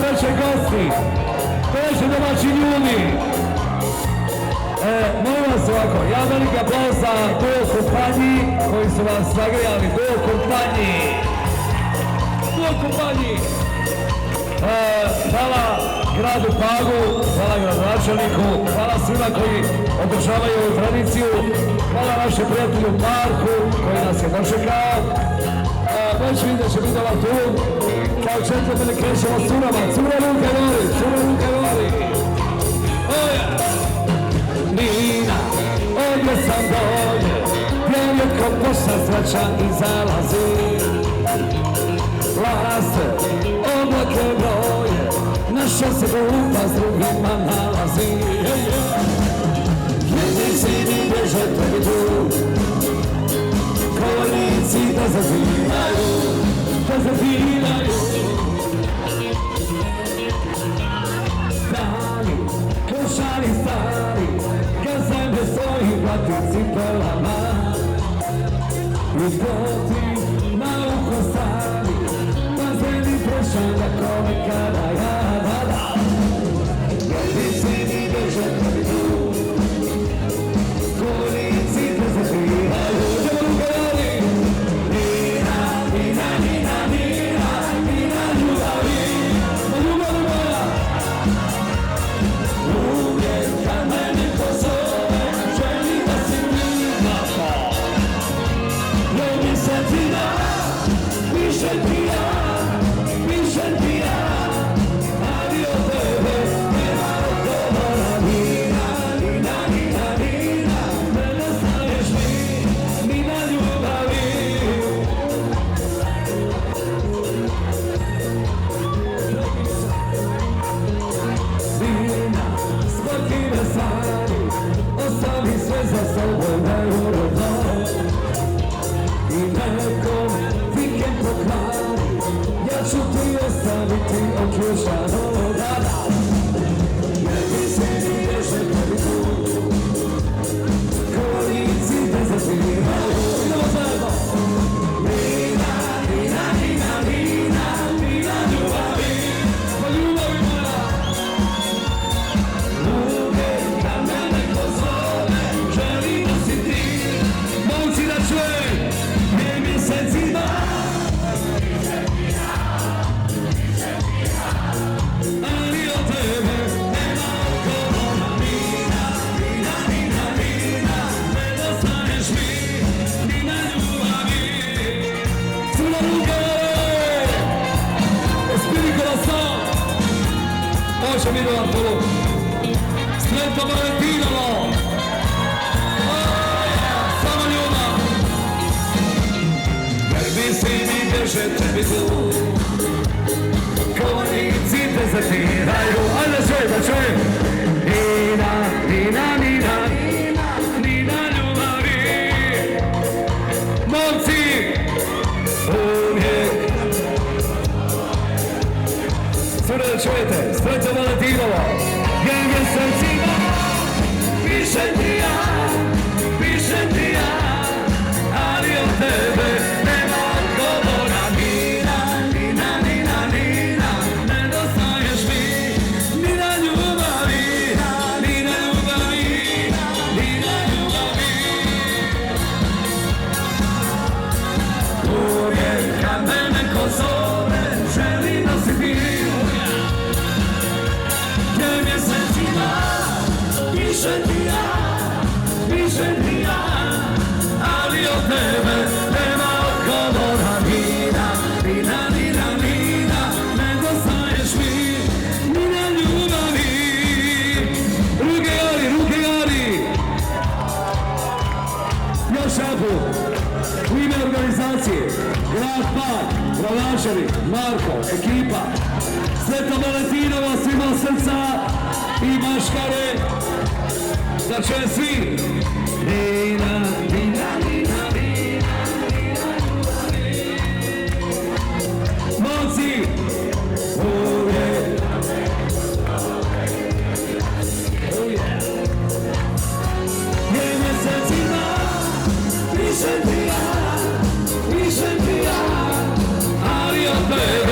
veće gosti, veće domaći ljudi. Molim vas ovako, ja veliki aplauz za duo kompaniji koji su vas zagrijali, duo kompaniji. Hvala gradu Pagu, hvala gradonačelniku, hvala svima koji održavaju ovu tradiciju, hvala našem prijatelju Marku koji nas je dočekao. Već vidim da će biti ova tu, kao džentlmeni krećemo s curama, cure ruke gori. Nina, ovdje sam dolje, gdje netko pošta zrača i zalazi. Laste, oblake broje, naša se grupa s drugima nalazi. Jedni sini bježe tebi tu, kolonici da zaviraju. Stani, košari stari, kad zemlje svojim vlatim cipelama. I poti na uho stani, pa zemlji prešanja kome kada ja dada. Jedni sini bježe tebi tu, kolonici da zaviraju. Sveto Valentinovo! Samo ljubav! Verbi si mi bježe tebi tu, kolonici te zatiraju. Ajde da čujem! Nina, Nina, Nina, Nina ljubavi. Momci! Uvijek! Cure da čujete, Sveto Valentinovo! Jer mjesecima pišem ti ja, ali od tebe nema odgovora. Nina, Nina, Nina, Nina, nedostaješ mi, Nina ljubavi, Nina ljubavi, Nina ljubavi. Uvijek kad me neko zove, želim nositi. Pišem ti ja, ali od tebe nema odgovora. Nina, Nina, Nina, Nina, nedostaješ mi, Nina ljubavi. Ruke gori! Još jedanput, u ime organizacije, grad Pag, gradonačelnik, Marko, ekipa, Sveto Valentinovo, svima od srca i maškare. Da će svi Nina, Nina, Nina, Nina, Nina ljubavi. Momci, uvijek. Je mjesecima pišem ti ja, ali od tebe